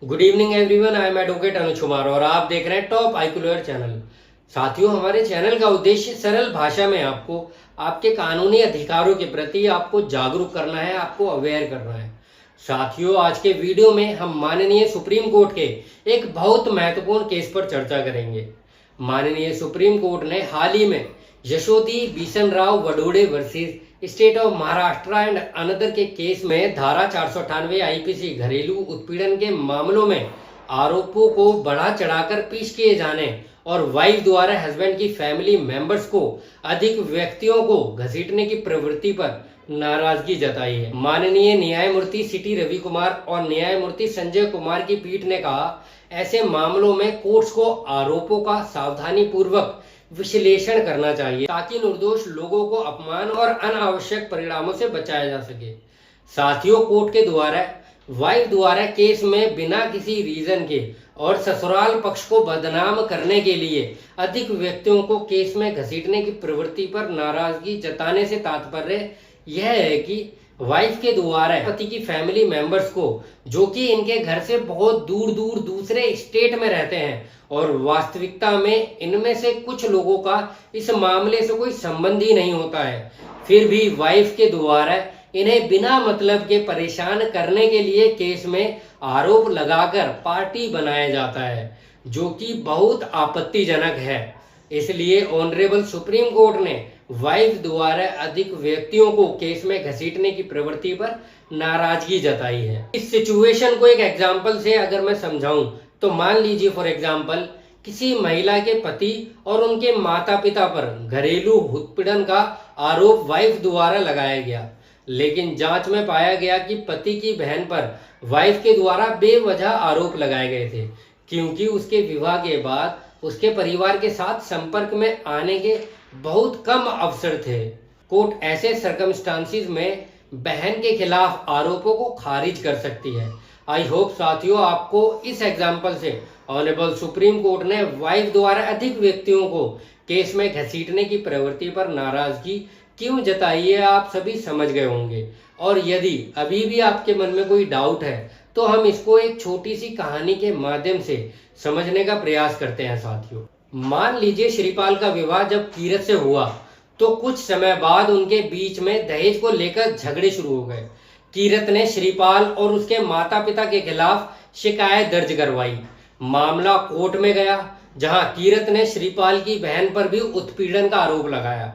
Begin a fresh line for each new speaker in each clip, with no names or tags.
Good evening everyone, I am advocate Anuj Kumar और आप देख रहे हैं टॉप आईक्यू लॉयर चैनल। साथियों, हमारे चैनल का उद्देश्य सरल भाषा में आपको आपके कानूनी अधिकारों के प्रति आपको जागरूक करना है, आपको अवेयर करना है। साथियों, आज के वीडियो में हम माननीय सुप्रीम कोर्ट के एक बहुत महत्वपूर्ण केस पर चर्चा करेंगे। माननीय सुप्रीम कोर्ट ने हाल ही में Yashodi Bishan Rao Wadode versus state of Maharashtra and another के केस में धारा 498 आईपीसी घरेलू उत्पीड़न के मामलों में आरोपों को बढ़ा चढ़ाकर पेश किए जाने और वाइफ द्वारा हस्बैंड की फैमिली मेंबर्स को अधिक व्यक्तियों को घसीटने की प्रवृत्ति पर नाराजगी जताई है। माननीय न्यायमूर्ति सिटी रवि कुमार और न्यायमूर्ति संजय कुमार की पीठ ने कहा, ऐसे मामलों में कोर्ट्स को आरोपों का सावधानी पूर्वक विश्लेषण करना चाहिए ताकि निर्दोष लोगों को अपमान और अनावश्यक परिणामों से बचाया जा सके। साथियों, कोर्ट के द्वारा वाइफ द्वारा केस में बिना किसी रीजन के और ससुराल पक्ष को बदनाम करने के लिए अधिक व्यक्तियों को केस में घसीटने की प्रवृत्ति पर नाराजगी जताने से तात्पर्य यह है कि वाइफ के द्वारा पति की फैमिली मेंबर्स को, जो कि इनके घर से बहुत दूर दूर दूसरे स्टेट में रहते हैं और वास्तविकता में इनमें से कुछ लोगों का इस मामले से कोई संबंध ही नहीं होता है, फिर भी वाइफ के द्वारा इन्हें बिना मतलब के परेशान करने के लिए केस में आरोप लगाकर पार्टी बनाया जाता है, जो कि बहुत आपत्तिजनक है। इसलिए ऑनरेबल सुप्रीम कोर्ट ने वाइफ द्वारा अधिक व्यक्तियों को केस में घसीटने की प्रवृत्ति पर नाराजगी जताई है। इस सिचुएशन को एक एग्जांपल से अगर मैं समझाऊं तो मान लीजिए फॉर एग्जांपल किसी महिला के पति और उनके माता पिता पर घरेलू उत्पीड़न का आरोप वाइफ द्वारा लगाया गया, लेकिन जांच में पाया गया कि पति की बहन पर वाइफ के द्वारा बेवजह आरोप लगाए गए थे, क्योंकि उसके विवाह के बाद उसके परिवार के साथ संपर्क में आने के बहुत कम अवसर थे। कोर्ट ऐसे सर्कमस्टांसिस में बहन के खिलाफ आरोपों को खारिज कर सकती है। आई होप साथियों, आपको इस एग्जाम्पल से ऑनरेबल सुप्रीम कोर्ट ने वाइफ द्वारा अधिक व्यक्तियों को केस में घसीटने की प्रवृत्ति पर नाराजगी क्यों जताई है आप सभी समझ गए होंगे। और यदि अभी भी आपके मन में कोई डाउट है तो हम इसको एक छोटी सी कहानी के माध्यम से समझने का प्रयास करते हैं। साथियों, मान लीजिए श्रीपाल का विवाह जब कीरत से हुआ तो कुछ समय बाद उनके बीच में दहेज को लेकर झगड़े शुरू हो गए। कीरत ने श्रीपाल और उसके माता पिता के खिलाफ शिकायत दर्ज करवाई। मामला कोर्ट में गया, जहां कीरत ने श्रीपाल की बहन पर भी उत्पीड़न का आरोप लगाया,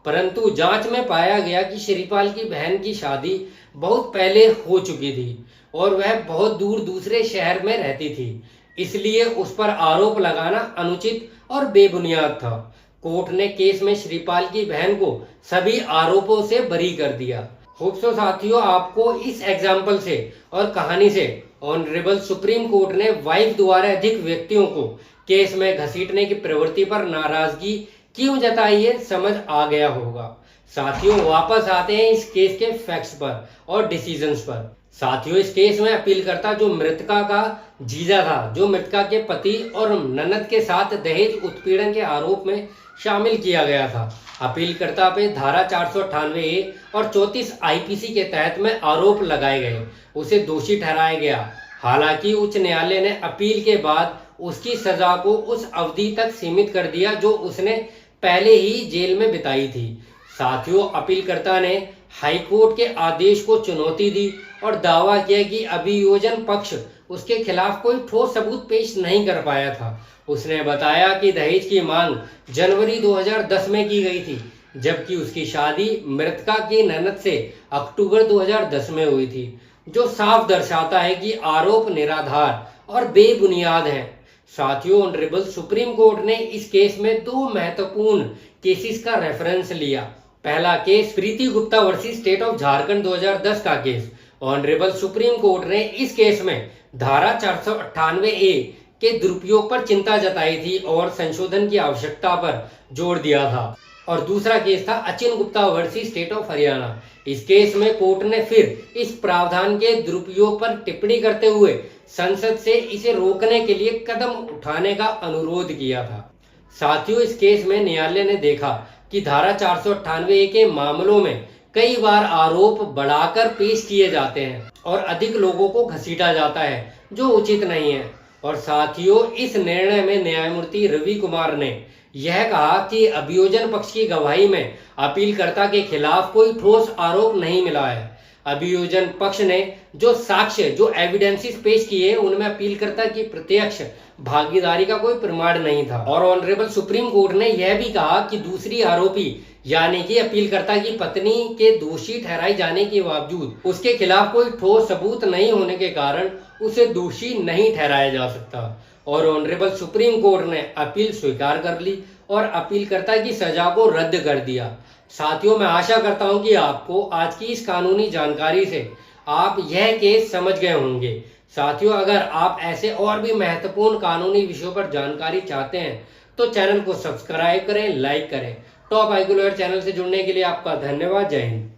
परंतु जांच में पाया गया कि श्रीपाल की बहन की शादी बहुत पहले हो चुकी थी और वह बहुत दूर दूसरे शहर में रहती थी, इसलिए उस पर आरोप लगाना अनुचित और बेबुनियाद था। कोर्ट ने केस में श्रीपाल की बहन को सभी आरोपों से बरी कर दिया। होप्सो साथियों, आपको इस एग्जाम्पल से और कहानी से ऑनरेबल सुप्रीम कोर्ट ने वाइफ द्वारा अधिक व्यक्तियों को केस में घसीटने की प्रवृत्ति पर नाराजगी क्यों जताई है समझ आ गया होगा। साथियों, वापस आते हैं इस केस के फैक्ट्स पर और डिसीजंस पर। साथियों, इस केस में अपीलकर्ता जो मृतका का जीजा था, जो मृतका के पति और ननद के साथ दहेज उत्पीड़न के आरोप में शामिल किया गया था, अपीलकर्ता पे धारा 498A और 34 आईपीसी के तहत में आरोप लगाए गए, उसे दोषी ठहराया गया। हालांकि उच्च न्यायालय ने अपील के बाद उसकी सजा को उस अवधि तक सीमित कर दिया जो उसने पहले ही जेल में बिताई थी। साथियों, अपीलकर्ता ने हाईकोर्ट के आदेश को चुनौती दी और दावा किया कि अभियोजन पक्ष उसके खिलाफ कोई ठोस सबूत पेश नहीं कर पाया था। उसने बताया कि दहेज की मांग जनवरी 2010 में की गई थी, जबकि उसकी शादी मृतका की ननद से अक्टूबर 2010 में हुई थी, जो साफ दर्शाता है कि आरोप निराधार और बेबुनियाद हैं। साथियों, ऑनरेबल सुप्रीम कोर्ट ने इस केस में दो महत्वपूर्ण केसेस का रेफरेंस लिया। पहला case Preeti Gupta versus state of Jharkhand 2010 का केस। ऑनरेबल सुप्रीम कोर्ट ने इस केस में धारा 498A के दुरुपयोग पर चिंता जताई थी और संशोधन की आवश्यकता पर जोर दिया था। और दूसरा केस था Achin Gupta versus state of Haryana. इस केस में कोर्ट ने फिर इस प्रावधान के दुरुपयोग पर टिप्पणी करते हुए संसद से इसे रोकने के लिए कदम उठाने का अनुरोध किया था। साथियों, इस केस में न्यायालय ने देखा कि धारा 498A के मामलों में कई बार आरोप बढ़ाकर पेश किए जाते हैं और अधिक लोगों को घसीटा जाता है, जो उचित नहीं है। और साथियों, इस निर्णय में न्यायमूर्ति रवि कुमार ने यह कहा कि अभियोजन पक्ष की गवाही में अपीलकर्ता के खिलाफ कोई ठोस आरोप नहीं मिला है। अभियोजन पक्ष ने जो साक्ष्य, जो एविडेंसेस पेश किए, उनमें अपीलकर्ता की प्रत्यक्ष भागीदारी का कोई प्रमाण नहीं था। और ऑनरेबल सुप्रीम कोर्ट ने यह भी कहा कि दूसरी आरोपी यानी कि अपीलकर्ता की पत्नी के दोषी ठहराए जाने के बावजूद उसके खिलाफ कोई ठोस सबूत नहीं होने के कारण उसे दोषी नहीं ठहराया जा सकता। और ऑनरेबल सुप्रीम कोर्ट ने अपील स्वीकार कर ली और अपीलकर्ता की सजा को रद्द कर दिया। साथियों, मैं आशा करता हूं कि आपको आज की इस कानूनी जानकारी से आप यह केस समझ गए होंगे। साथियों, अगर आप ऐसे और भी महत्वपूर्ण कानूनी विषयों पर जानकारी चाहते हैं तो चैनल को सब्सक्राइब करें, लाइक करें। टॉप आईक्यू लॉयर चैनल से जुड़ने के लिए आपका धन्यवाद। जय हिंद।